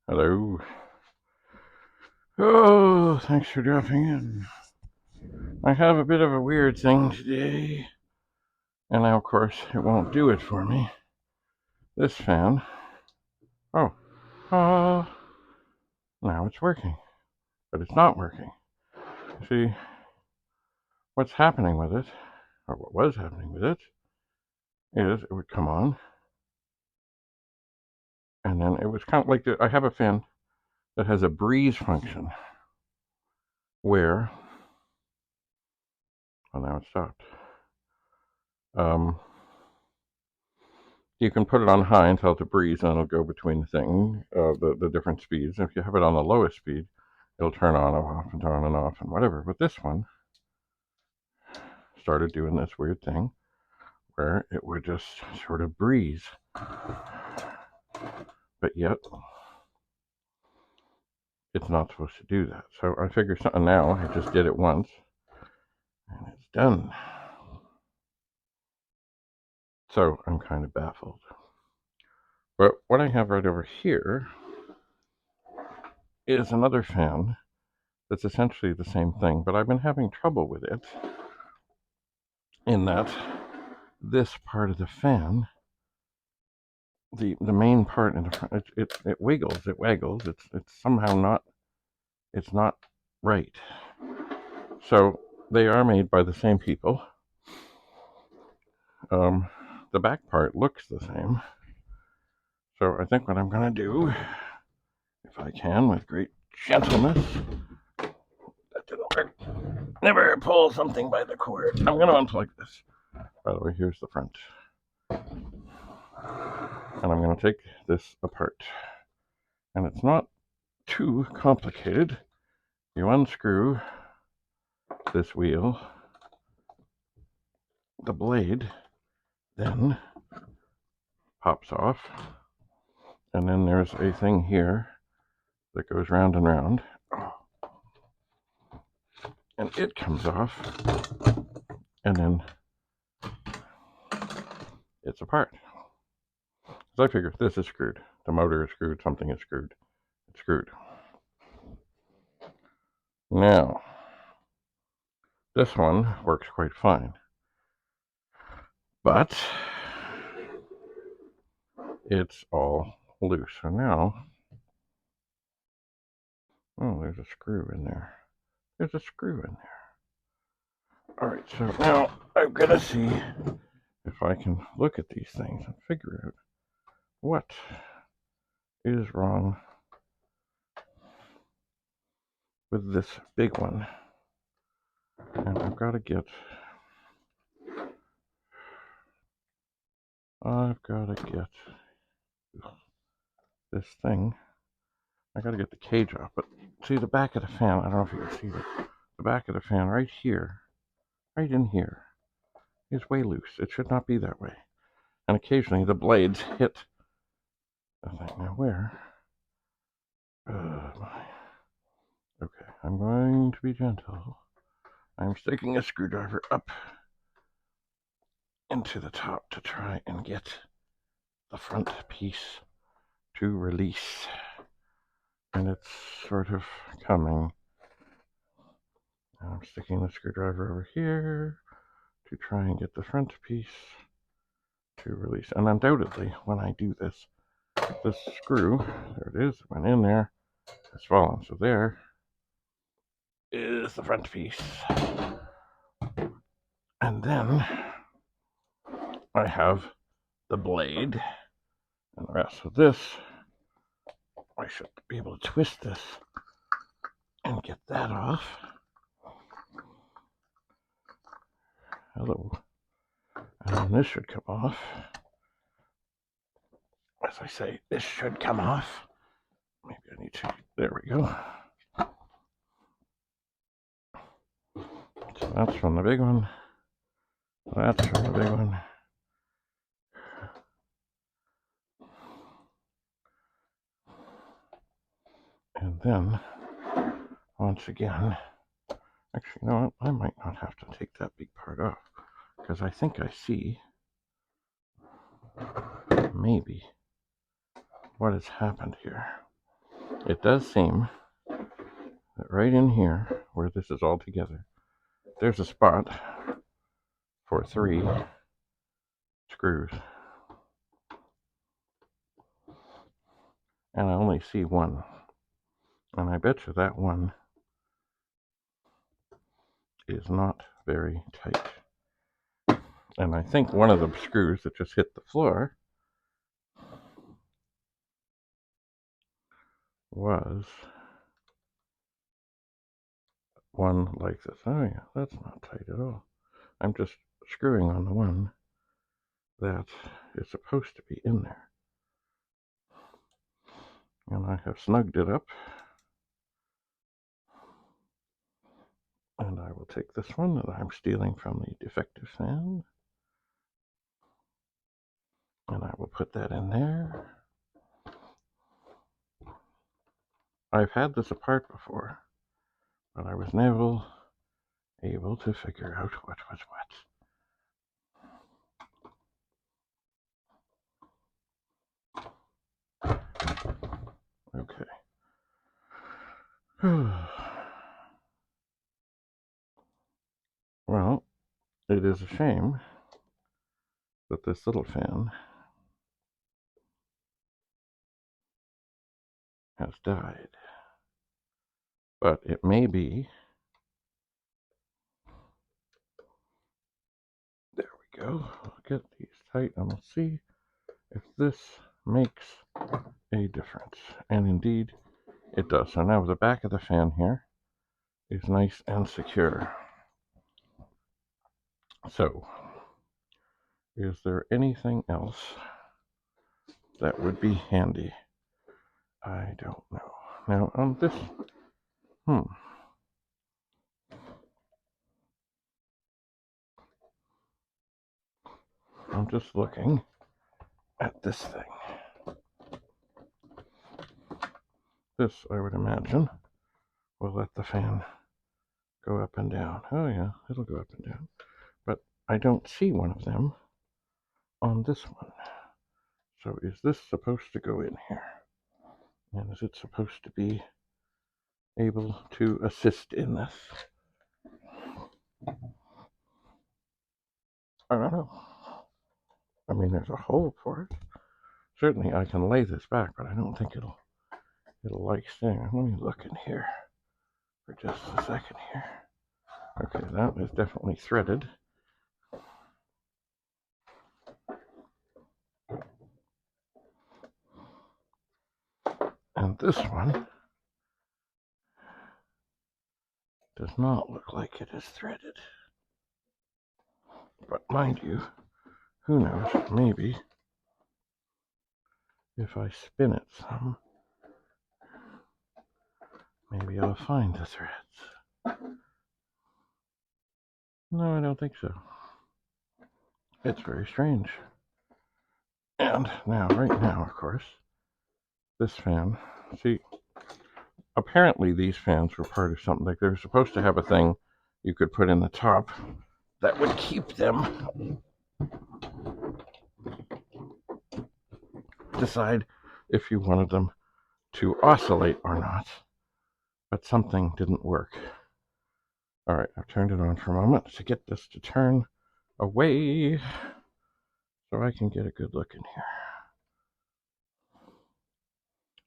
Hello. Oh, thanks for dropping in. I have a bit of a weird thing today, and now, of course, it won't do it for me. This fan. Oh, uh, now it's working, but it's not working. See, what's happening with it, or what was happening with it, is it would come on, and then it was kind of like I have a fan that has a breeze function where, well, now it stopped. You can put it on high and tell it to breeze, and it'll go between the different speeds. If you have it on the lowest speed, it'll turn on and off and on and off and whatever. But this one started doing this weird thing where it would just sort of breeze, but yet it's not supposed to do that. So I figured something now. I just did it once, and it's done. So I'm kind of baffled. But what I have right over here is another fan that's essentially the same thing, but I've been having trouble with it in that this part of the fan, the main part in the front, it wiggles, it waggles. It's somehow not right. So they are made by the same people. The back part looks the same. So I think what I'm going to do, if I can, with great gentleness, that didn't work. Never pull something by the cord. I'm going to unplug this. By the way, here's the front. And I'm going to take this apart. And it's not too complicated. You unscrew this wheel, the blade then pops off, and then there's a thing here that goes round and round, and it comes off, and then it's apart. So I figure this is screwed. The motor is screwed, something is screwed. It's screwed. Now, this one works quite fine. But it's all loose. So now, oh, there's a screw in there. There's a screw in there. All right, so now I'm going to see if I can look at these things and figure out what is wrong with this big one. And I've got to get this thing. I got to get the cage off. But see the back of the fan, I don't know if you can see the back of the fan right here, right in here, is way loose. It should not be that way. And occasionally the blades hit the thing. Now where? Okay, I'm going to be gentle. I'm sticking a screwdriver up into the top to try and get the front piece to release. And it's sort of coming. I'm sticking the screwdriver over here to try and get the front piece to release. And undoubtedly, when I do this, this screw, there it is, went in there, has fallen. So there is the front piece. And then I have the blade and the rest of this. I should be able to twist this and get that off. Hello. And this should come off. As I say, this should come off. Maybe I need to. There we go. So that's from the big one. That's from the big one. And then, once again, actually, you know what? I might not have to take that big part off, because I think I see maybe what has happened here. It does seem that right in here, where this is all together, there's a spot for 3 screws. And I only see 1. And I bet you that one is not very tight. And I think one of the screws that just hit the floor was one like this. Oh yeah, that's not tight at all. I'm just screwing on the one that is supposed to be in there. And I have snugged it up. And I will take this one that I'm stealing from the defective fan. And I will put that in there. I've had this apart before, but I was never able to figure out what was what. Okay. Well, it is a shame that this little fan has died. But it may be. There we go. I'll get these tight and we'll see if this makes a difference. And indeed, it does. So now the back of the fan here is nice and secure. So, is there anything else that would be handy? I don't know. Now on this, I'm just looking at this thing. This, I would imagine, will let the fan go up and down. Oh yeah, it'll go up and down. But I don't see one of them on this one. So is this supposed to go in here? And is it supposed to be able to assist in this? I don't know. I mean, there's a hole for it. Certainly I can lay this back, but I don't think it'll like staying. Let me look in here for just a second here. Okay, that is definitely threaded. And this one does not look like it is threaded. But mind you, who knows, maybe if I spin it some, maybe I'll find the threads. No, I don't think so. It's very strange. And now, right now, of course, this fan, see, apparently these fans were part of something. Like they were supposed to have a thing you could put in the top that would keep them, decide if you wanted them to oscillate or not. But something didn't work. All right, I've turned it on for a moment to get this to turn away so I can get a good look in here.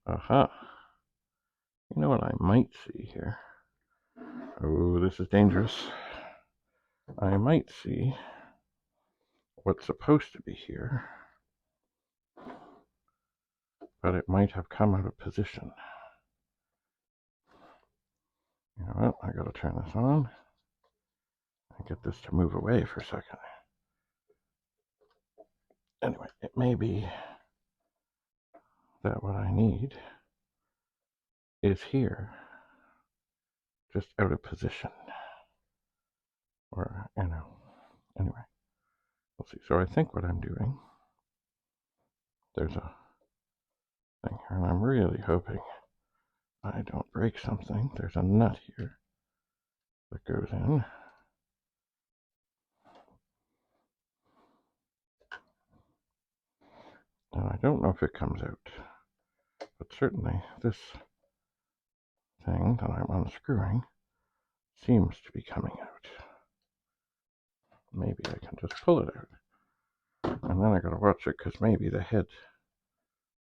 Aha. You know what I might see here? Oh, this is dangerous. I might see what's supposed to be here, but it might have come out of position. You know what? I gotta turn this on and get this to move away for a second. Anyway, it may be that what I need is here, just out of position. Or, you know, anyway, we'll see. So I think what I'm doing, there's a thing here, and I'm really hoping I don't break something. There's a nut here that goes in. And I don't know if it comes out, but certainly this thing that I'm unscrewing seems to be coming out. Maybe I can just pull it out. And then I gotta watch it because maybe the head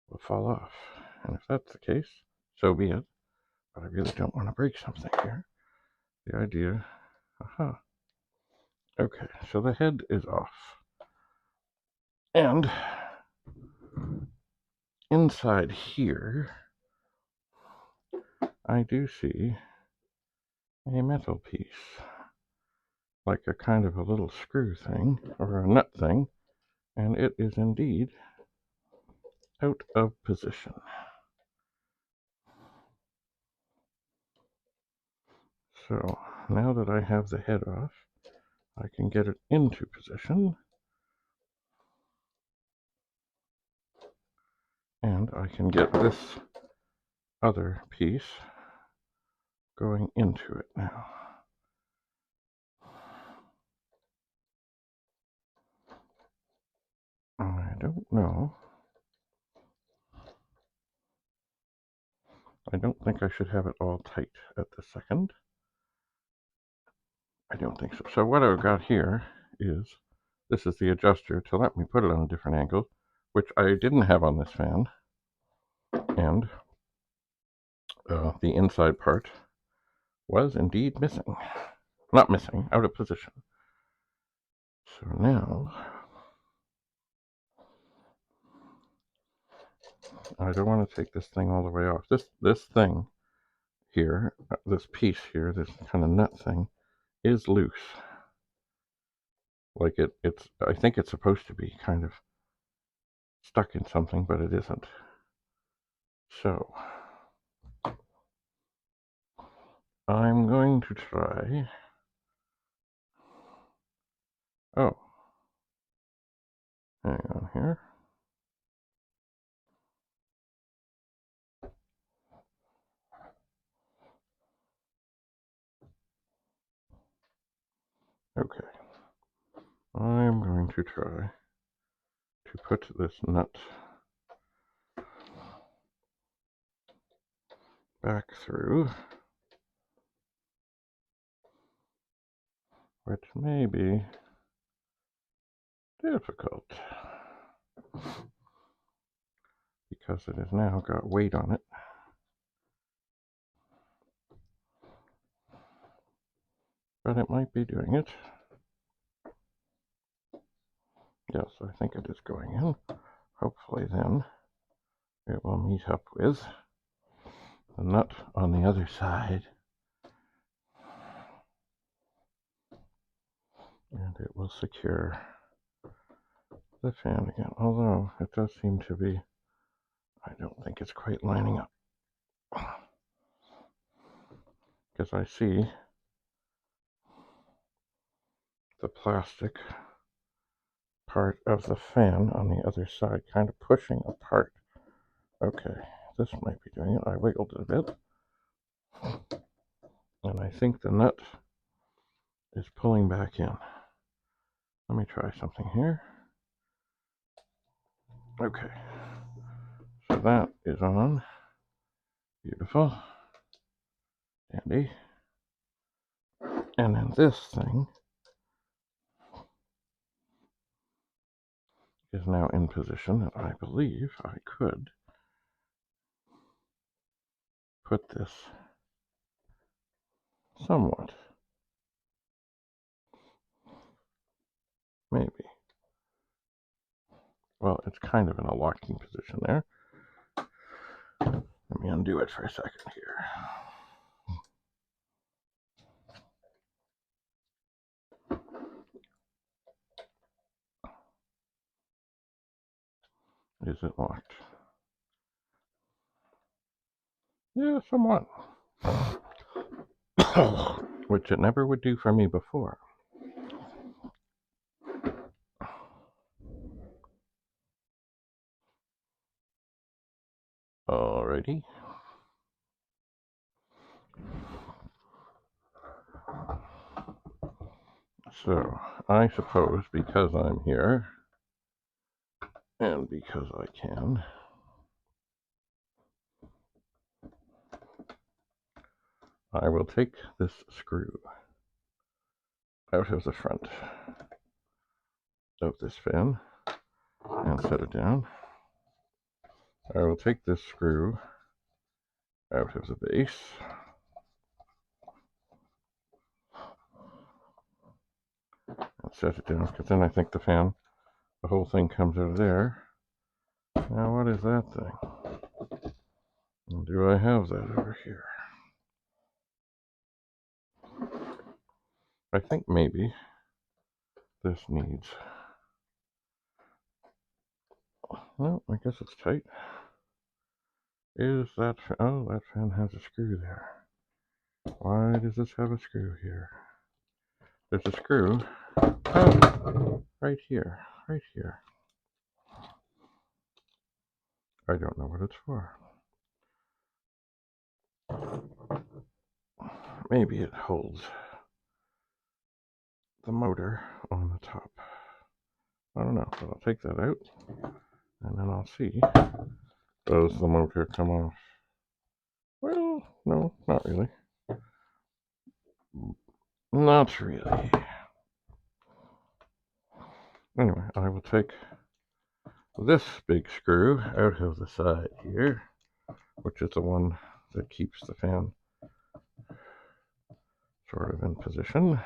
will fall off. And if that's the case, so be it. But I really don't want to break something here. The idea, aha. Okay, so the head is off. And inside here, I do see a metal piece, like a kind of a little screw thing, or a nut thing, and it is indeed out of position. So now that I have the head off, I can get it into position, and I can get this other piece going into it now. I don't know. I don't think I should have it all tight at the second. I don't think so. So what I've got here is, this is the adjuster to let me put it on a different angle, which I didn't have on this fan. And the inside part was indeed missing. Not missing, out of position. So now, I don't want to take this thing all the way off. This thing here, this piece here, this kind of nut thing, is loose. Like it's, I think it's supposed to be kind of stuck in something, but it isn't. So, I'm going to try, oh, hang on here. Okay, I'm going to try to put this nut back through, which may be difficult because it has now got weight on it. But it might be doing it. Yes, I think it is going in. Hopefully then it will meet up with the nut on the other side. And it will secure the fan again. Although it does seem to be, I don't think it's quite lining up. Because I see the plastic part of the fan on the other side kind of pushing apart. Okay, this might be doing it. I wiggled it a bit. And I think the nut is pulling back in. Let me try something here. Okay, so that is on. Beautiful. Dandy. And then this thing is now in position, and I believe I could put this somewhat, maybe. Well, it's kind of in a locking position there. Let me undo it for a second here. Is it locked? Yeah, somewhat. Which it never would do for me before. Alrighty. So, I suppose because I'm here, and because I can, I will take this screw out of the front of this fan and set it down. I will take this screw out of the base and set it down, because then I think the whole thing comes out of there. Now what is that thing? And do I have that over here? I think maybe this needs... No, I guess it's tight. Is that... Oh, that fan has a screw there. Why does this have a screw here? There's a screw. Oh, right here. Right here. I don't know what it's for. Maybe it holds the motor on the top. I don't know, but I'll take that out and then I'll see. Does the motor come off? Well, no, not really. Not really. Anyway, I will take this big screw out of the side here, which is the one that keeps the fan sort of in position.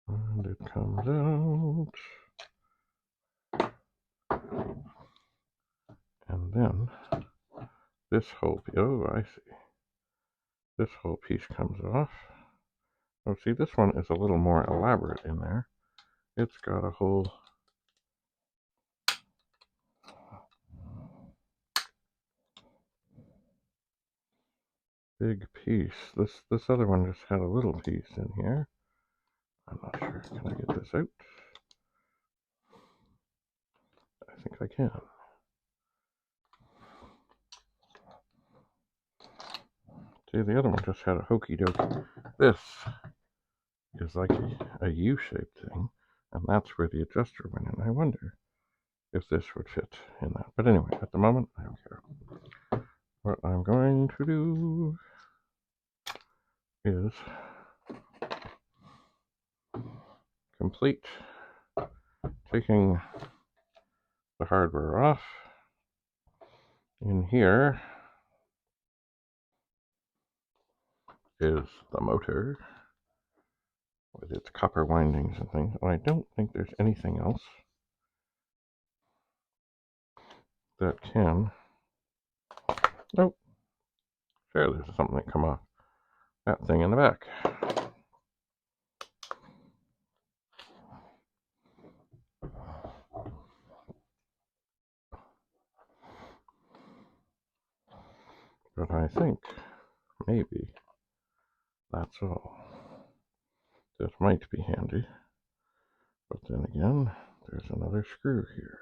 And it comes out. And then this whole piece, oh, I see. This whole piece comes off. Oh, see, this one is a little more elaborate in there. It's got a whole big piece. This other one just had a little piece in here. I'm not sure. Can I get this out? I think I can. See, the other one just had a hokey dokey. This is like a U-shaped thing, and that's where the adjuster went in. I wonder if this would fit in that. But anyway, at the moment, I don't care. What I'm going to do is complete taking the hardware off. In here is the motor with its copper windings and things. And I don't think there's anything else that can... Nope. Sure, there's something that come off. That thing in the back. But I think maybe that's all. This might be handy. But then again, there's another screw here.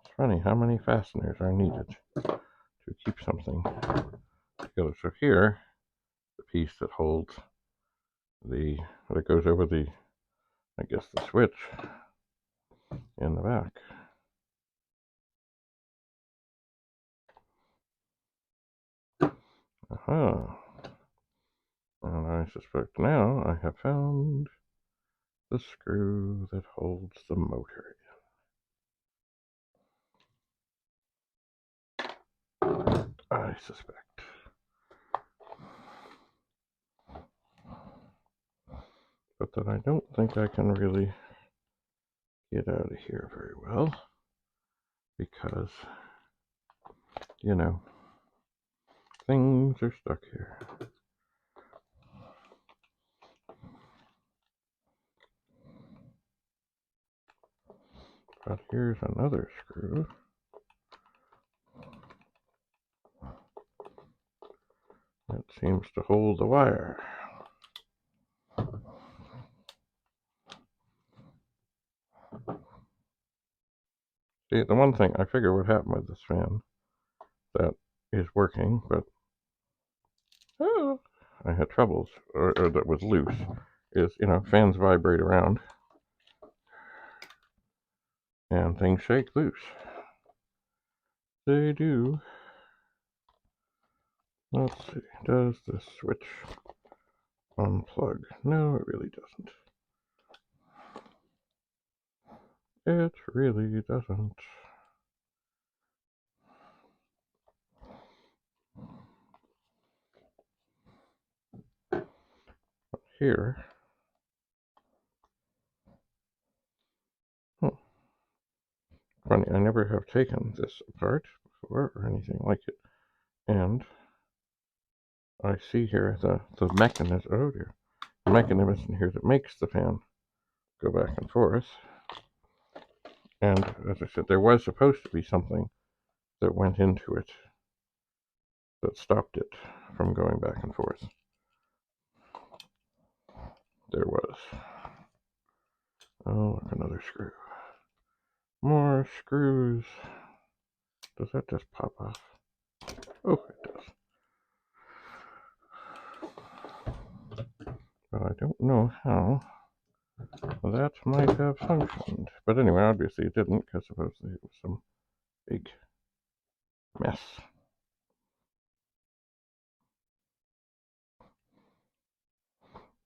It's funny how many fasteners are needed to keep something together. So here, the piece that holds that goes over the, I guess, the switch in the back. Aha. And I suspect now I have found the screw that holds the motor in. I suspect. But that I don't think I can really get out of here very well. Because, you know, things are stuck here. But here's another screw. That seems to hold the wire. See, the one thing, I figure what happened with this fan that is working, but oh, I had troubles, or that was loose, is, fans vibrate around and things shake loose. They do. Let's see, does the switch unplug? No, it really doesn't. It really doesn't. Here, funny, I never have taken this apart before or anything like it. And I see here the mechanism, oh dear, the mechanism here that makes the fan go back and forth. And as I said, there was supposed to be something that went into it that stopped it from going back and forth. There was. Oh, look, another screw. More screws. Does that just pop off? Oh, it does. But I don't know how that might have functioned. But anyway, obviously it didn't, because supposedly it was some big mess.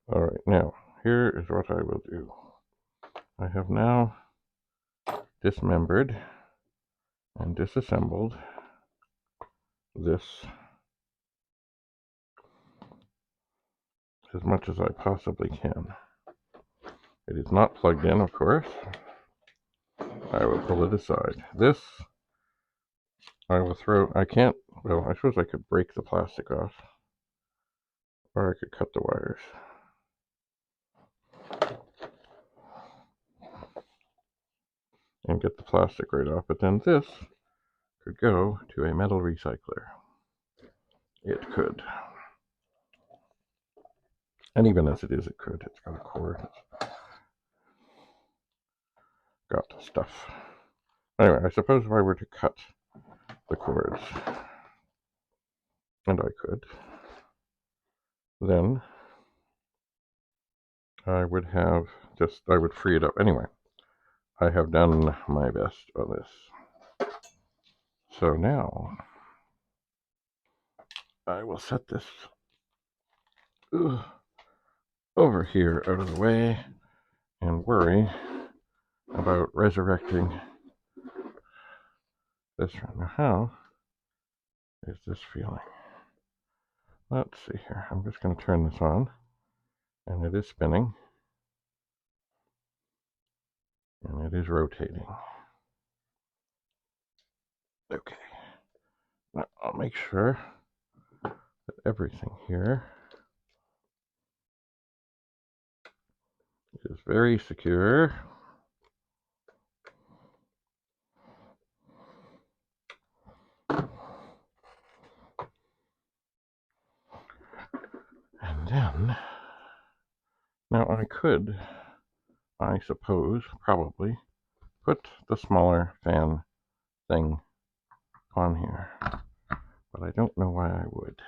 Alright, now, here is what I will do. I have now dismembered and disassembled this as much as I possibly can. It is not plugged in, of course. I will pull it aside. This, I will throw, I can't, well, I suppose I could break the plastic off, or I could cut the wires. And get the plastic right off, but then this could go to a metal recycler. It could. And even as it is, it could. It's got a cord. It's got stuff. Anyway, I suppose if I were to cut the cords, and I could, then I would have just, I would free it up. Anyway, I have done my best on this. So now, I will set this over here out of the way and worry about resurrecting this right now. How is this feeling? Let's see here. I'm just going to turn this on, and it is spinning, and it is rotating. Okay. Now I'll make sure that everything here is very secure. And then, now I could, I suppose, probably put the smaller fan thing on here, but I don't know why I would.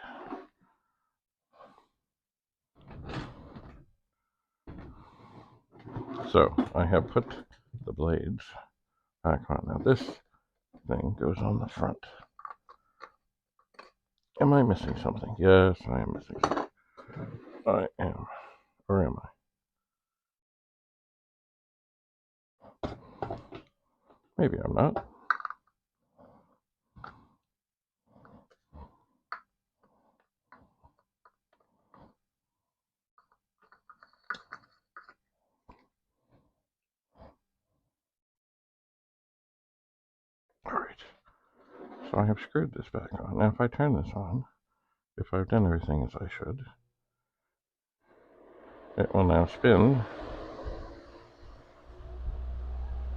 So I have put the blades back on. Now this thing goes on the front. Am I missing something? Yes, I am missing something. I am. Or am I? Maybe I'm not. Alright. So I have screwed this back on. Now if I turn this on, if I've done everything as I should, it will now spin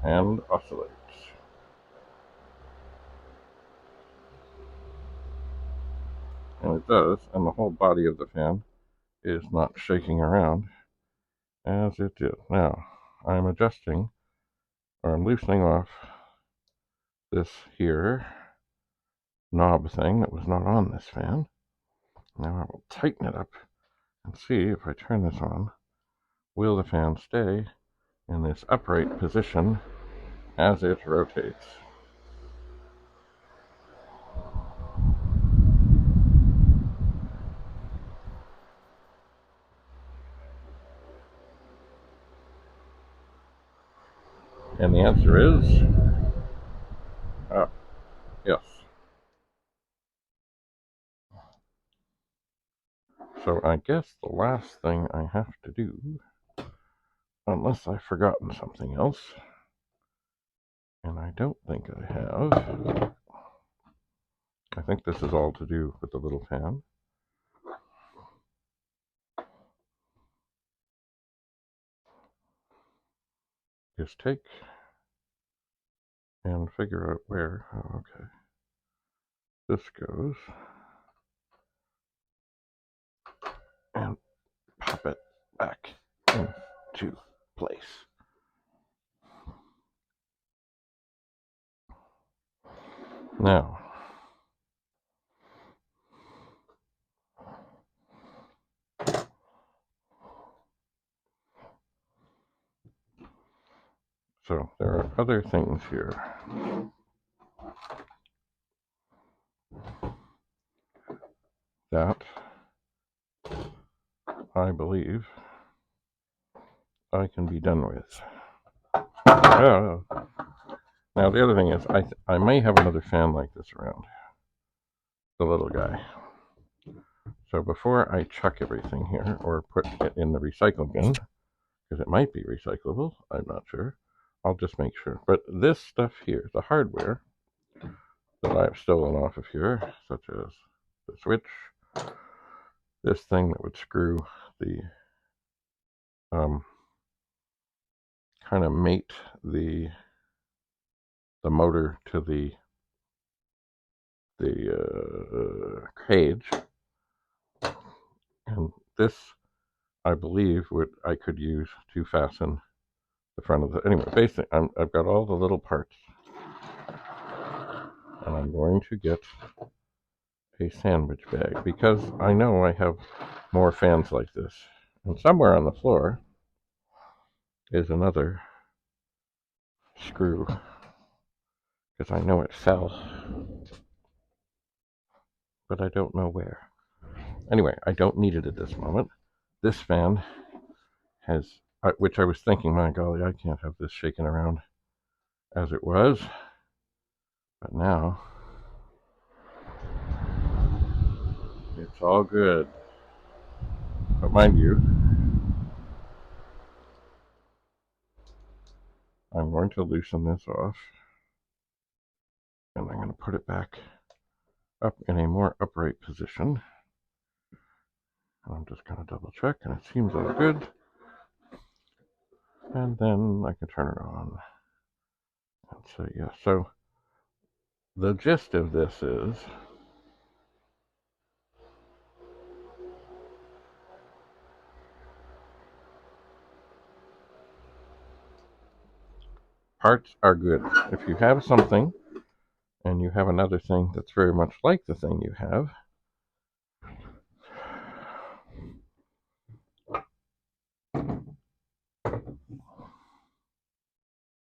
and oscillate. And it does, and the whole body of the fan is not shaking around as it did. Now, I'm adjusting, or I'm loosening off this here knob thing that was not on this fan. Now I will tighten it up and see if I turn this on, will the fan stay in this upright position as it rotates? And the answer is, yes. So I guess the last thing I have to do, unless I've forgotten something else, and I don't think I have, I think this is all to do with the little fan. Just take and figure out where, okay, this goes, and pop it back into place. Now, so there are other things here. That I believe I can be done with. Now the other thing is, I may have another fan like this around, the little guy. So before I chuck everything here or put it in the recycle bin, because it might be recyclable, I'm not sure, I'll just make sure. But this stuff here, the hardware that I've stolen off of here, such as the switch, this thing that would screw the kind of mate the motor to the cage, and this I believe I could use to fasten the front of the, anyway, basically I've got all the little parts, and I'm going to get a sandwich bag because I know I have more fans like this, and somewhere on the floor is another screw because I know it fell, but I don't know where. Anyway, I don't need it at this moment. This fan has, which I was thinking, my golly, I can't have this shaking around as it was, but now it's all good. But mind you, I'm going to loosen this off, and I'm going to put it back up in a more upright position. And I'm just going to double check, and it seems all good. And then I can turn it on. And so, yeah, so the gist of this is parts are good. If you have something and you have another thing that's very much like the thing you have,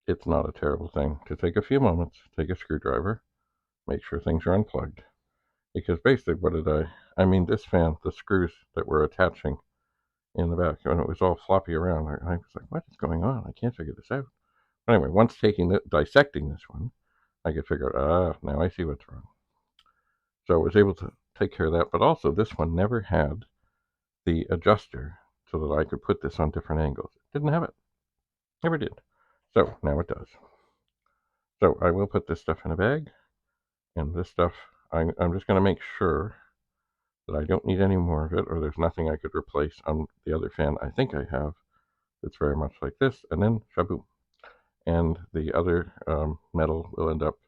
it's not a terrible thing to take a few moments, take a screwdriver, make sure things are unplugged. Because basically, what did I mean, this fan, the screws that were attaching in the back, and it was all floppy around. I was like, what is going on? I can't figure this out. But anyway, once dissecting this one, I could figure out, now I see what's wrong. So I was able to take care of that, but also this one never had the adjuster so that I could put this on different angles. It didn't have it. Never did. So now it does. So I will put this stuff in a bag, and this stuff, I'm just going to make sure that I don't need any more of it, or there's nothing I could replace on the other fan I think I have that's very much like this, and then shaboom. And the other metal will end up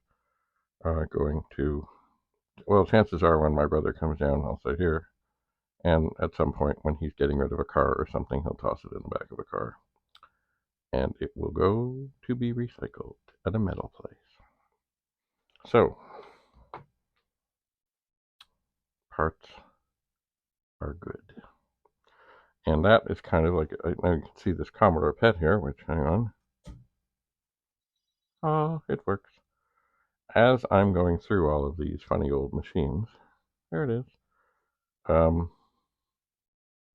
going to, well, chances are when my brother comes down, I'll say here, and at some point when he's getting rid of a car or something, he'll toss it in the back of a car, and it will go to be recycled at a metal place. So, parts are good. And that is kind of like, now you can see this Commodore PET here, which, hang on. Oh, it works. As I'm going through all of these funny old machines, there it is.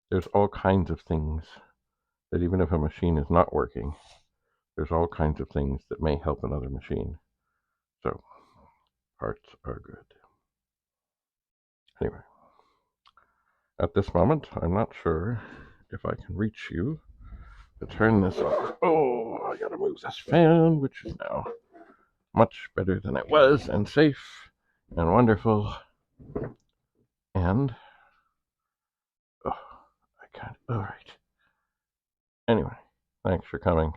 There's all kinds of things that even if a machine is not working, there's all kinds of things that may help another machine. So, parts are good. Anyway, at this moment, I'm not sure if I can reach you to turn this off. Oh, I gotta move this fan, which is now much better than it was, and safe, and wonderful, and, oh, I can't, alright. Anyway, thanks for coming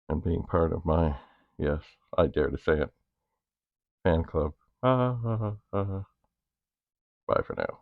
and being part of my, yes, I dare to say it, fan club. Bye for now.